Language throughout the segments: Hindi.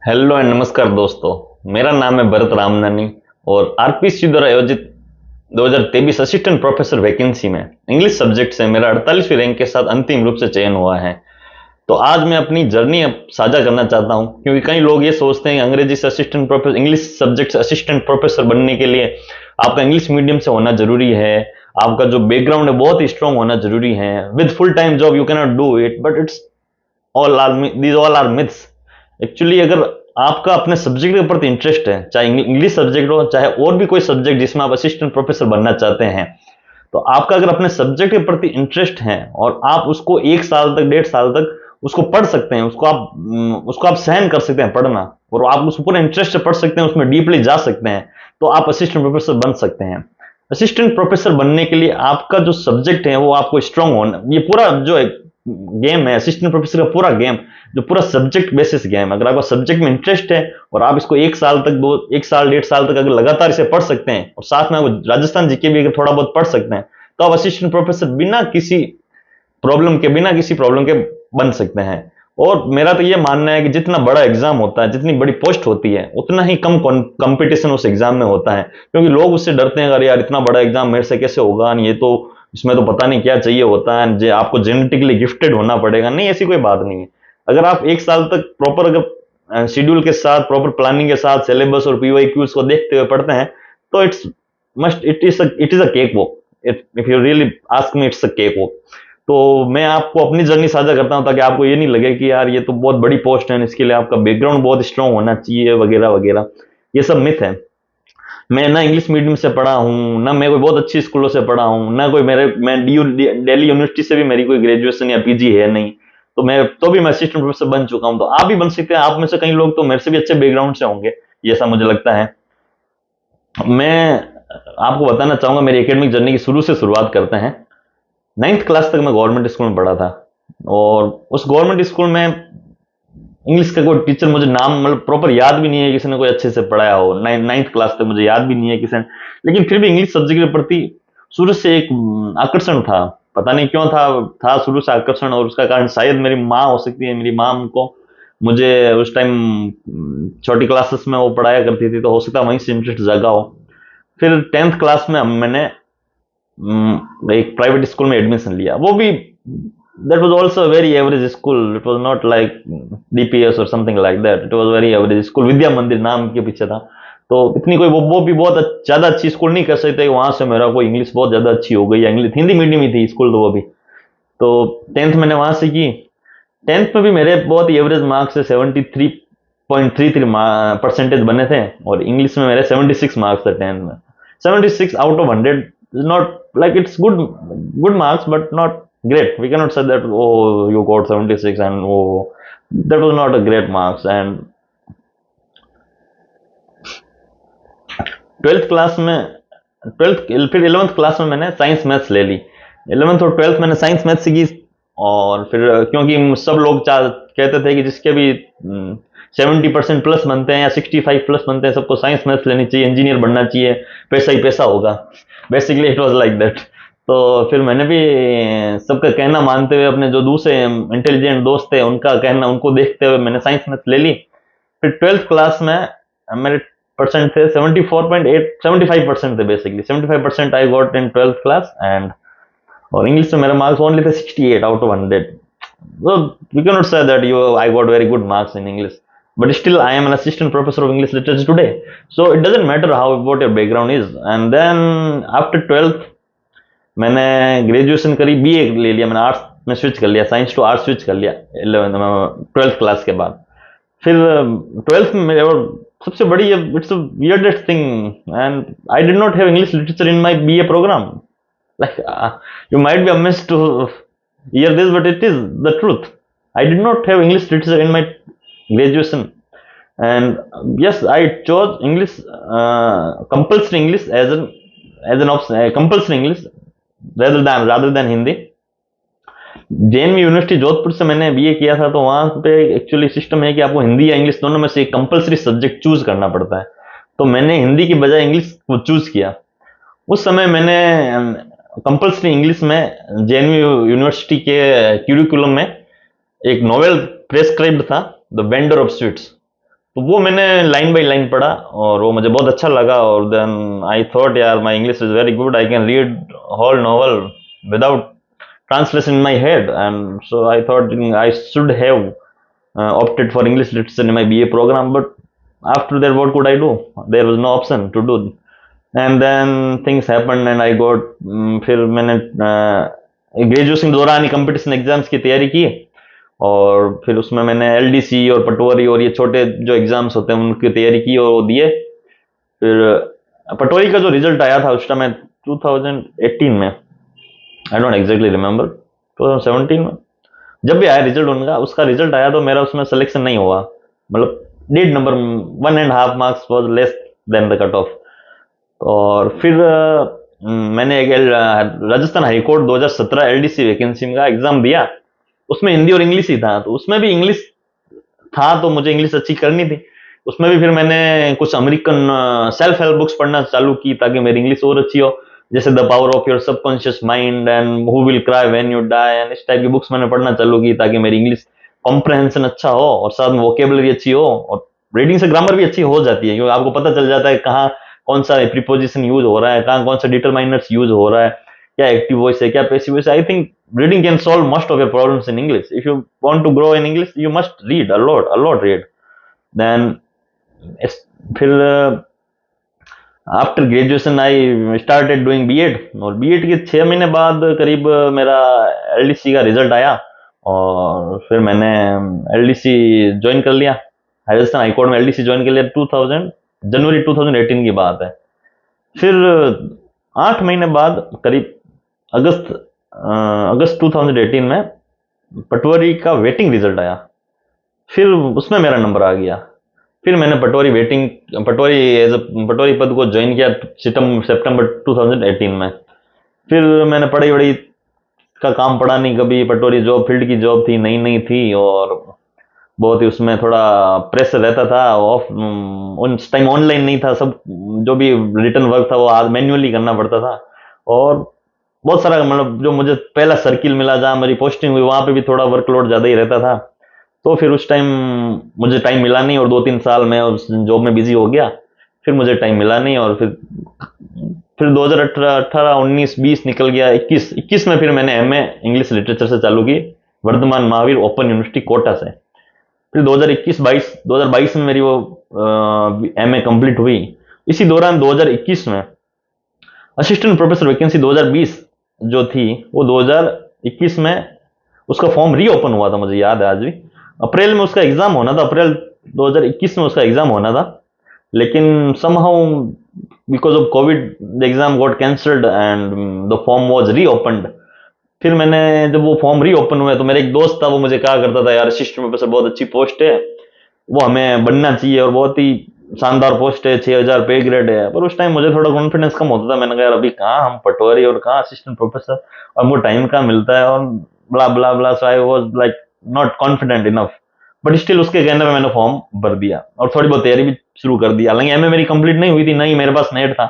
हेलो एंड नमस्कार दोस्तों। मेरा नाम है भरत रामनानी और आरपीसी द्वारा आयोजित 2023 असिस्टेंट प्रोफेसर वैकेंसी में इंग्लिश सब्जेक्ट से मेरा 48वीं रैंक के साथ अंतिम रूप से चयन हुआ है। तो आज मैं अपनी जर्नी साझा करना चाहता हूं, क्योंकि कई लोग ये सोचते हैं कि अंग्रेजी से असिस्टेंट प्रोफेसर, इंग्लिश सब्जेक्ट से असिस्टेंट प्रोफेसर बनने के लिए आपका इंग्लिश मीडियम से होना जरूरी है, आपका जो बैकग्राउंड है बहुत ही स्ट्रांग होना जरूरी है। With full time job you can not do it, but it's all are these all are myths. Actually अगर आपका अपने सब्जेक्ट के प्रति इंटरेस्ट है, चाहे इंग्लिश सब्जेक्ट हो चाहे और भी कोई सब्जेक्ट जिसमें आप असिस्टेंट प्रोफेसर बनना चाहते हैं, तो आपका अगर अपने सब्जेक्ट के प्रति इंटरेस्ट है और आप उसको 1 साल तक 1.5 साल तक उसको पढ़ सकते हैं, उसको आप सहन कर सकते हैं पढ़ना, और आप उसको पूरे इंटरेस्ट से पढ़ सकते हैं, उसमें डीपली जा सकते हैं, तो आप असिस्टेंट प्रोफेसर बन सकते हैं। असिस्टेंट प्रोफेसर बनने के लिए आपका जो सब्जेक्ट है वो आपको स्ट्रांग होना, ये पूरा जो गेम है असिस्टेंट प्रोफेसर का पूरा गेम, जो पूरा सब्जेक्ट बेसिस गेम, अगर आपका सब्जेक्ट में इंटरेस्ट है और आप इसको 1 साल तक 1 साल 1.5 साल तक अगर लगातार इसे पढ़ सकते हैं और साथ में आप राजस्थान जीके भी अगर थोड़ा बहुत पढ़ सकते हैं, तो आप असिस्टेंट प्रोफेसर बिना किसी प्रॉब्लम के बन सकते हैं। और मेरा तो ये मानना है कि जितना बड़ा एग्जाम होता है, जितनी बड़ी पोस्ट होती है, उतना ही कम कंपटीशन उस एग्जाम में होता है, क्योंकि लोग उससे डरते हैं, अरे यार इतना बड़ा एग्जाम मेरे से कैसे होगा, ये तो इसमें तो पता नहीं क्या चाहिए होता है, आपको जेनेटिकली गिफ्टेड होना पड़ेगा। नहीं, ऐसी कोई बात नहीं है। अगर आप 1 साल तक प्रॉपर अगर शेड्यूल के साथ, प्रॉपर प्लानिंग के साथ सिलेबस और पीवाईक्यूज को देखते हुए पढ़ते हैं, तो it is a cake walk. If you really ask me, it's a cake walk. तो मैं आपको अपनी जर्नी साझा करता हूं ताकि आपको ये नहीं लगे कि यार ये तो बहुत बड़ी पोस्ट है, इसके लिए आपका बैकग्राउंड बहुत स्ट्रांग होना चाहिए वगैरह वगैरह। ये सब मिथ है। मैं ना इंग्लिश मीडियम से पढ़ा हूँ, ना मैं कोई बहुत अच्छी स्कूलों से पढ़ा हूँ, ना कोई मैं दिल्ली यूनिवर्सिटी से भी मेरी कोई ग्रेजुएशन या पीजी है नहीं। तो भी मैं असिस्टेंट प्रोफेसर बन चुका हूँ, तो आप भी बन सकते हैं। आप में से कई लोग तो मेरे से भी अच्छे बैकग्राउंड से होंगे, ये ऐसा मुझे लगता है। मैं आपको बताना चाहूंगा, मेरी एकेडमिक जर्नी की शुरू से शुरुआत करते हैं। 9th क्लास तक मैं गवर्नमेंट स्कूल में पढ़ा था, और उस गवर्नमेंट स्कूल में इंग्लिश का कोई टीचर, मुझे नाम मतलब प्रॉपर याद भी नहीं है किसी ने कोई अच्छे से पढ़ाया हो। 9th क्लास तक मुझे याद भी नहीं है किसी ने, लेकिन फिर भी इंग्लिश सब्जेक्ट के प्रति शुरू से एक आकर्षण था। पता नहीं क्यों था शुरू से आकर्षण, और उसका कारण शायद मेरी माँ हो सकती है। मेरी माँ को मुझे उस टाइम छोटी क्लासेस में वो पढ़ाया करती थी, तो हो सकता है वहीं से इंटरेस्ट जगा हो। फिर 10th क्लास में मैंने एक प्राइवेट स्कूल में एडमिशन लिया, वो भी that was also a very average school. It was not like DPS or something like that. It was very average school. विद्या मंदिर नाम के पीछे था। तो इतनी कोई वो भी बहुत ज्यादा अच्छी स्कूल नहीं कर सकते वहां से मेरा कोई इंग्लिश बहुत ज्यादा अच्छी हो गई, या इंग्लिश हिंदी मीडियम ही थी स्कूल, तो वो भी। तो 10th मैंने वहां से की। 10th में भी मेरे बहुत ही एवरेज मार्क्स से 73.33 परसेंटेज बने थे, और इंग्लिश में मेरे 76 मार्क्स थे 10th में। 76 out of 100 is not like, it's good marks, but not great. We cannot say that, oh, you got 76 and oh, that was not a great marks. And 12th class में 12th फिर 11th क्लास में मैंने साइंस मैथ्स ले ली। 11th और 12th मैंने साइंस मैथ्स सीखी, और फिर क्योंकि सब लोग कहते थे कि जिसके भी 70% प्लस बनते हैं या 65 प्लस बनते हैं, सबको साइंस मैथ्स लेनी चाहिए, इंजीनियर बनना चाहिए, पैसा ही पैसा होगा। Basically it was like that. तो फिर मैंने भी सबका कहना मानते हुए, अपने जो दूसरे इंटेलिजेंट दोस्त थे उनका कहना, उनको देखते हुए मैंने साइंस मैथ्स ले ली। फिर 12th क्लास में मेरे परसेंट थे 74.8, 75% थे basically. 75% I got in 12th class, and और इंग्लिश में मेरे मार्क्स ओनली थे 68 out of 100। So we cannot say that I got very good marks in English, but still I am an assistant professor of English literature today. So it doesn't matter what your background is. And then after 12th मैंने ग्रेजुएशन करी, बीए ले लिया मैंने, आर्ट्स में स्विच कर लिया, साइंस टू आर्ट्स स्विच कर लिया 12th क्लास के बाद। फिर 12th में मेरे और सबसे बड़ी, it's a weirdest thing, and I did not have English literature in my BA program. Like you might be amazed to hear this, but it is the truth. I did not have English literature in my graduation, and yes, I chose English, compulsory English as an option, compulsory English rather than Hindi. JNV university Jodhpur से मैंने बीए किया था, तो वहां पे एक्चुअली सिस्टम है कि आपको हिंदी या इंग्लिश दोनों में से एक कंपलसरी सब्जेक्ट चूज करना पड़ता है। तो मैंने हिंदी की बजाय इंग्लिश को चूज किया। उस समय मैंने कंपल्सरी इंग्लिश में जेएनयू यूनिवर्सिटी के क्यूरिकुलम में एक नोवेल प्रेस्क्राइब्ड था, द वेंडर ऑफ स्वीट्स। तो वो मैंने लाइन बाय लाइन पढ़ा और वो मुझे बहुत अच्छा लगा, और देन आई थॉट यार my English is very good, I can read whole novel without translation in my head, and so I thought I should have opted for English literature in my BA program. But after that, what could I do? There was no option to do. And then things happened, and I got फिर मैंने ग्रेजुएशन के दौरान ही कंपटीशन एग्जाम्स की तैयारी की, और फिर उसमें मैंने एलडीसी और पटवारी और ये छोटे जो एग्जाम्स होते हैं उनकी तैयारी की और वो दिए। फिर पटवारी का जो रिजल्ट आया था उस टाइम 2018 में, आई डोंट एग्जैक्टली रिमेम्बर, 2017 में जब भी आया रिजल्ट उनका, उसका रिजल्ट आया तो मेरा उसमें सिलेक्शन नहीं हुआ, मतलब डेढ़ number, 1.5 marks was less than the cut off. और फिर मैंने एक राजस्थान हाईकोर्ट 2017 एलडीसी वैकेंसी का एग्जाम दिया, उसमें हिंदी और इंग्लिश ही था, तो उसमें भी इंग्लिश था तो मुझे इंग्लिश अच्छी करनी थी। उसमें भी फिर मैंने कुछ अमेरिकन सेल्फ हेल्प बुक्स पढ़ना चालू की ताकि मेरी इंग्लिश और अच्छी हो, जैसे the power of your subconscious mind and who will cry when you die and इस टाइप की बुक्स मैंने पढ़ना चालू की ताकि मेरी इंग्लिश कॉम्प्रहेंशन अच्छा हो और साथ में वोकेबलरी अच्छी हो, और रीडिंग से ग्रामर भी अच्छी हो जाती है क्योंकि आपको पता चल जाता है कहाँ कौन सा प्रीपोजिशन यूज हो रहा है, कहाँ कौन सा डिटरमाइनर्स यूज हो रहा है, क्या एक्टिव वॉइस है, क्या पैसिव वॉइस है। I think reading can solve most of your problems in English. If you want to grow in English, you must read a lot read. Then फिर after graduation I started doing BEd, और बीएड के 6 महीने बाद करीब मेरा एलडीसी का रिजल्ट आया, और फिर मैंने एलडीसी ज्वाइन कर लिया, राजस्थान हाईकोर्ट में एलडीसी ज्वाइन कर लिया। 2000 जनवरी 2018 की बात है। फिर 8 महीने बाद करीब अगस्त 2018 में पटवारी का वेटिंग रिजल्ट आया, फिर उसमें मेरा नंबर आ गया। फिर मैंने पटवारी पद को ज्वाइन किया सितंबर 2018 में। फिर मैंने पढ़ाई वढ़ाई का काम पड़ा नहीं कभी, पटवारी जॉब फील्ड की जॉब थी, नई नई थी और बहुत ही उसमें थोड़ा प्रेशर रहता था। उस टाइम ऑनलाइन नहीं था, सब जो भी रिटर्न वर्क था वो मैन्युअली करना पड़ता था, और बहुत सारा मतलब जो मुझे पहला सर्किल मिला जहाँ मेरी पोस्टिंग हुई वहां पे भी थोड़ा वर्कलोड ज्यादा ही रहता था। तो फिर उस टाइम मुझे टाइम मिला नहीं और 2-3 साल में उस जॉब में बिजी हो गया, फिर मुझे टाइम मिला नहीं। और फिर 2018, 19, 20 निकल गया, 21 में फिर मैंने एमए इंग्लिश लिटरेचर से चालू की वर्धमान महावीर ओपन यूनिवर्सिटी कोटा से। फिर 2022 में मेरी वो एमए कंप्लीट हुई। इसी दौरान 2021 में असिस्टेंट प्रोफेसर वैकेंसी 2020 जो थी वो 2021 में उसका फॉर्म रीओपन हुआ था, मुझे याद है आज भी। अप्रैल में उसका एग्जाम होना था, अप्रैल 2021 में उसका एग्जाम होना था, लेकिन somehow because of Covid the exam got cancelled and the form was reopened. फिर मैंने जब वो फॉर्म रीओपन हुआ तो मेरा एक दोस्त था, वो मुझे कहा करता था यार असिस्टेंट प्रोफेसर बहुत अच्छी पोस्ट है, वो हमें बनना चाहिए और बहुत ही शानदार पोस्ट है, 6000 पे ग्रेड है। पर उस टाइम मुझे थोड़ा कॉन्फिडेंस कम होता था, मैंने कहा यार अभी कहाँ हम पटवारी और कहाँ असिस्टेंट प्रोफेसर, और वो टाइम कहाँ मिलता है और blah blah blah. So I was like not confident enough, but still उसके कहने पे मैंने फॉर्म भर दिया और थोड़ी बहुत तैयारी भी शुरू कर दी। हालांकि एमए मेरी कंप्लीट नहीं हुई थी, नहीं मेरे पास नेट था,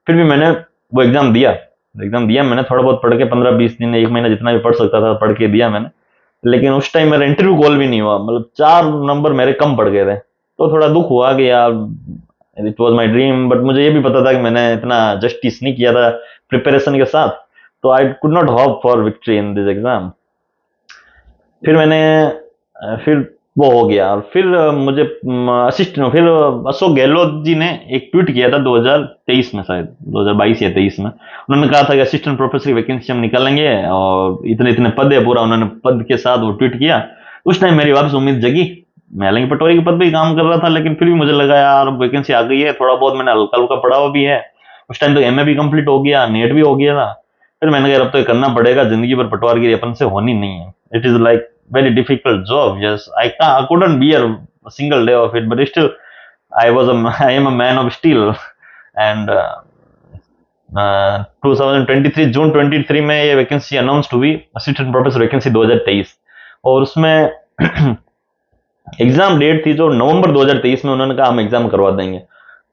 फिर भी मैंने वो एग्जाम दिया मैंने थोड़ा बहुत पढ़ के, 15-20 दिन 1 महीना जितना भी पढ़ सकता था पढ़ के दिया मैंने। लेकिन उस टाइम मेरा इंटरव्यू कॉल भी नहीं हुआ, मतलब 4 नंबर मेरे कम पड़ गए थे, तो थोड़ा दुख हुआ कि यार it was my dream. But मुझे ये भी पता था कि मैंने इतना जस्टिस नहीं किया था प्रिपरेशन के साथ, तो I could not hope for victory in this exam. फिर वो हो गया। और फिर मुझे फिर अशोक गहलोत जी ने एक ट्वीट किया था 2023 में, शायद 2022 या 23 में। उन्होंने कहा था कि असिस्टेंट प्रोफेसर की वैकेंसी हम निकालेंगे और इतने इतने पद है पूरा, उन्होंने पद के साथ वो ट्वीट किया। उस टाइम मेरी वापस उम्मीद जगी। मैं हालांकि पटवारी के पद पे ही काम कर रहा था, लेकिन फिर भी मुझे लगा यार वैकेंसी आ गई है, थोड़ा बहुत मैंने हल्का हल्का पढ़ा हुआ भी है। उस टाइम तो एमए भी कंप्लीट हो गया, नेट भी हो गया था। फिर मैंने कहा अब तो करना पड़ेगा, जिंदगी भर पटवारगिरी अपन से होनी नहीं है। It is like very difficult job. Yes, I couldn't bear a single day of it, but still I am a man of steel. And 2023 जून 23 में ये वैकेंसी अनाउंस्ड हुई, असिस्टेंट प्रोफेसर वैकेंसी 2023, और उसमें एग्जाम डेट थी जो नवंबर 2023 में। उन्होंने कहा हम एग्जाम करवा देंगे।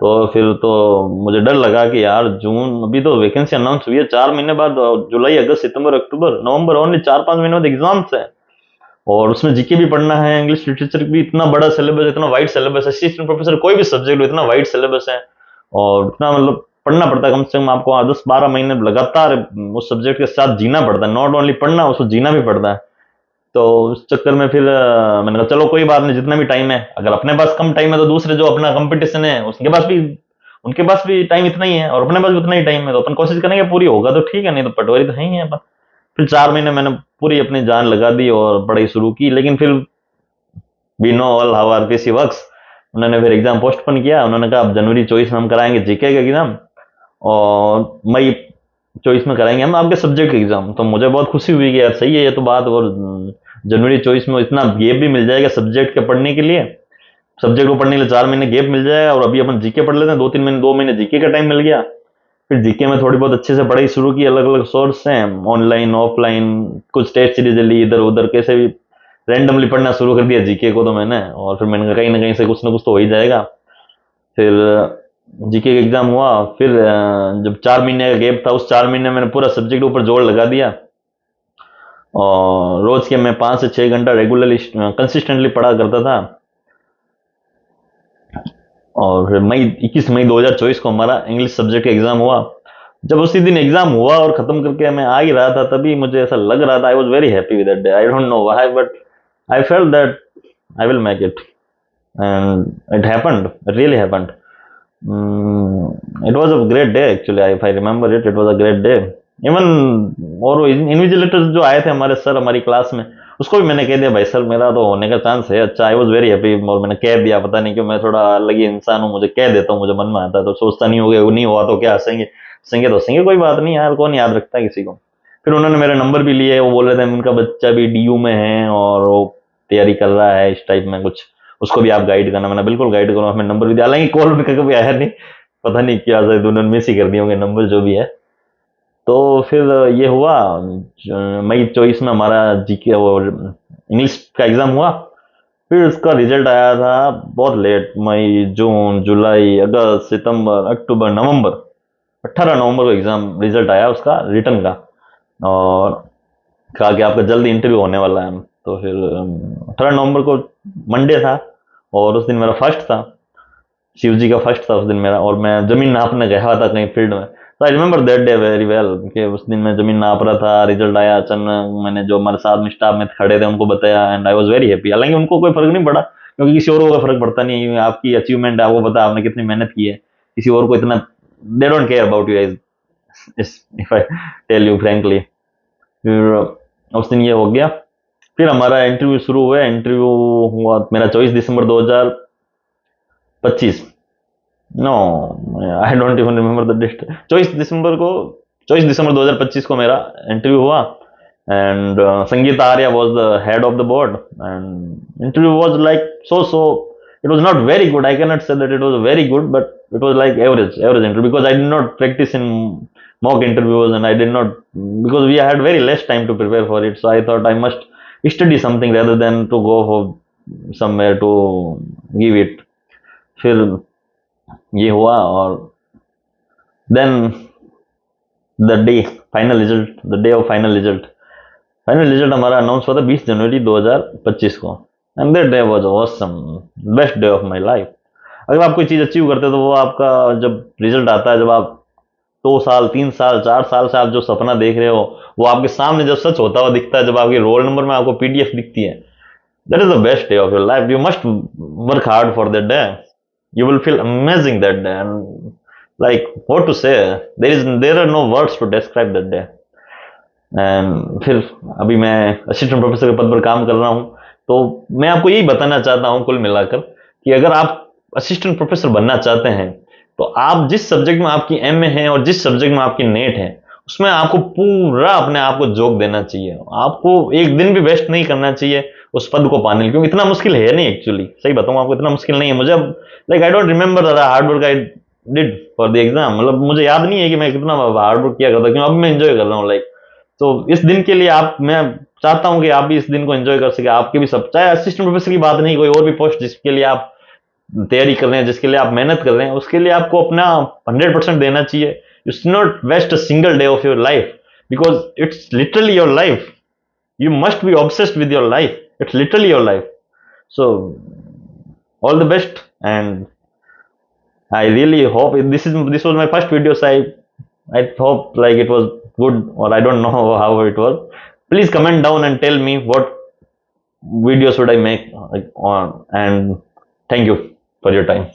तो फिर तो मुझे डर लगा कि यार जून, अभी तो वैकेंसी अनाउंस हुई है, 4 महीने बाद जुलाई, अगस्त, सितंबर, अक्टूबर, नवंबर, ओनली 4-5 महीने बाद एग्जाम्स है। और उसमें जीके भी पढ़ना है, इंग्लिश लिटरेचर भी इतना बड़ा सिलेबस, इतना वाइड सिलेबस है, असिस्टेंट प्रोफेसर कोई भी सब्जेक्ट हो इतना वाइड सिलेबस है, और इतना मतलब पढ़ना पड़ता है, कम से कम आपको 10-12 महीने लगातार उस सब्जेक्ट के साथ जीना पड़ता है, नॉट ओनली पढ़ना, उसको जीना भी पड़ता है। तो उस चक्कर में फिर मैंने कहा चलो कोई बात नहीं, जितना भी टाइम है, अगर अपने पास कम टाइम है तो दूसरे जो अपना कंपटीशन है उनके पास भी टाइम इतना ही है, और अपने पास भी उतना ही टाइम है, तो अपन कोशिश करेंगे पूरी होगा तो ठीक है, नहीं तो पटवारी तो है ही है अपन। फिर 4 महीने मैंने पूरी अपनी जान लगा दी और पढ़ाई शुरू की, लेकिन फिर we know all how RPC works, उन्होंने फिर एग्जाम पोस्टपोन किया। उन्होंने कहा अब जनवरी 24 में हम कराएंगे जीके का एग्जाम, और मई 24 में कराएंगे हम आपके सब्जेक्ट के एग्जाम। तो मुझे बहुत खुशी हुई कि यार सही है ये तो बात, और जनवरी 24 में इतना गैप भी मिल जाएगा सब्जेक्ट के पढ़ने के लिए, सब्जेक्ट को पढ़ने के लिए 4 महीने गैप मिल जाएगा, और अभी अपन जीके पढ़ लेते हैं, 2-3 महीने, 2 महीने जीके का टाइम मिल गया। फिर जीके में थोड़ी बहुत अच्छे से पढ़ाई शुरू की, अलग अलग सोर्स हैं, ऑनलाइन ऑफलाइन, कुछ टेस्ट सीरीज ली, इधर उधर कैसे भी रैंडमली पढ़ना शुरू कर दिया जीके को तो मैंने, और फिर मैंने कहा कहीं ना कहीं से कुछ ना कुछ तो हो ही जाएगा। फिर जीके का एग्जाम हुआ, फिर जब 4 महीने का गैप था, उस 4 महीने मैंने पूरा सब्जेक्ट ऊपर जोर लगा दिया, और रोज के मैं 5 से 6 घंटा रेगुलरली कंसिस्टेंटली पढ़ा करता था। और फिर मई 21 मई 2024 को हमारा इंग्लिश सब्जेक्ट का एग्जाम हुआ। जब उसी दिन एग्जाम हुआ और खत्म करके मैं आ ही रहा था, तभी मुझे ऐसा लग रहा था, I was very happy with that day, I don't know why, but I felt that I will make it, and it happened, it really happened. It was a great day actually, if I remember it, it was a great day. Even और इन्विजिलेटर्स जो आए थे हमारे सर हमारी क्लास में, उसको भी मैंने कह दिया भाई सर मेरा तो होने का चांस है अच्छा, आई वॉज वेरी हैप्पी, और मैंने कह दिया, पता नहीं क्यों मैं थोड़ा अलग ही इंसान हूँ, मुझे कह देता हूँ, मुझे मन में आता है, तो सोचता नहीं हो गया, नहीं हुआ तो क्या हंसेंगे, हंसेंगे तो हंसेंगे, कोई बात नहीं यार, कौन याद रखता है किसी को। फिर उन्होंने मेरे नंबर भी लिए, वो बोल रहे थे उनका बच्चा भी डीयू में है और वो तैयारी कर रहा है इस टाइप में कुछ, उसको भी आप गाइड करना। मैंने बिल्कुल गाइड करूँगा, मैंने नंबर भी दिया, हालांकि कॉल में कभी आया नहीं, पता नहीं क्या शायद उन्होंने मिस ही कर दिए होंगे नंबर जो भी है। तो फिर ये हुआ, मई 24 में हमारा जीके और इंग्लिश का एग्जाम हुआ। फिर उसका रिजल्ट आया था बहुत लेट, मई जून जुलाई अगस्त सितंबर अक्टूबर नवंबर, 18 नवंबर को एग्जाम रिजल्ट आया उसका रिटर्न का, और कहा कि आपका जल्दी इंटरव्यू होने वाला है। तो फिर 18 नवंबर को मंडे था, और उस दिन मेरा फर्स्ट था, शिव जी का फर्स्ट था उस दिन मेरा, और मैं जमीन नापने गया था कहीं फील्ड में। तो I remember that day very well, कि उस दिन मैं जमीन नाप रहा था, रिजल्ट आया अचानक, मैंने जो हमारे साथ में स्टाफ में खड़े थे उनको बताया, and I was very happy. हालांकि उनको कोई फर्क नहीं पड़ा, क्योंकि किसी और को कोई फर्क पड़ता नहीं है, आपकी अचीवमेंट है, आपको पता है आपने कितनी मेहनत की है, किसी और को इतना they don't care about you guys, if I tell you frankly. फिर उस दिन ये हो गया, फिर हमारा इंटरव्यू शुरू हुआ, इंटरव्यू हुआ मेरा 24 दिसंबर 2025, no I don't even remember the date, 24 दिसंबर 2025 को मेरा इंटरव्यू हुआ, and Sangeeta Arya was the head of the board, and interview was like so it was not very good, I can not say that it was very good, but it was like average interview, because I did not practice in mock interviews, and I did not, because we had very less time to prepare for it, so I thought I must study something rather than to go for somewhere to give it। फिर ये हुआ, और then the day final result हमारा अनाउंस हुआ था 20 जनवरी 2025 को, and that day was awesome, best day of my life. अगर आप कोई चीज अचीव करते हो तो वो आपका जब रिजल्ट आता है, जब आप 2 साल 3 साल 4 साल से आप जो सपना देख रहे हो वो आपके सामने जब सच होता हुआ दिखता है, जब आपके रोल नंबर में आपको पीडीएफ दिखती है, that is the best day of your life. You must work hard for that day, you will feel amazing that day, and like what to say, there are no words to describe that day। And फिर अभी मैं असिस्टेंट प्रोफेसर के पद पर काम कर रहा हूँ, तो मैं आपको यही बताना चाहता हूँ कुल मिलाकर, कि अगर आप असिस्टेंट प्रोफेसर बनना चाहते हैं, तो आप जिस सब्जेक्ट में आपकी एमए है और जिस सब्जेक्ट में आपकी नेट है, उसमें आपको पूरा अपने आप को झोंक देना चाहिए, आपको एक दिन भी वेस्ट नहीं करना चाहिए उस पद को पाने के, क्योंकि इतना मुश्किल है नहीं, एक्चुअली सही बताऊं आपको, इतना मुश्किल नहीं है। मुझे अब like I don't remember the hard work I did for the exam, मतलब मुझे याद नहीं है कि मैं कितना हार्ड वर्क किया करता, क्यों अब मैं एंजॉय कर रहा हूँ लाइक। तो इस दिन के लिए आप, मैं चाहता हूं कि आप भी इस दिन को एंजॉय कर सके, आपके भी सब, चाहे असिस्टेंट प्रोफेसर की बात नहीं, कोई और भी पोस्ट जिसके लिए आप तैयारी कर रहे हैं, जिसके लिए आप मेहनत कर रहे हैं, उसके लिए आपको अपना 100% देना चाहिए। You should not waste a single day of your life, because it's literally your life, you must be obsessed with your life, It's literally your life. So all the best, and I really hope this was my first video, so I hope like it was good, or I don't know how it was. Please comment down and tell me what video should I make, like, on. And thank you for your time.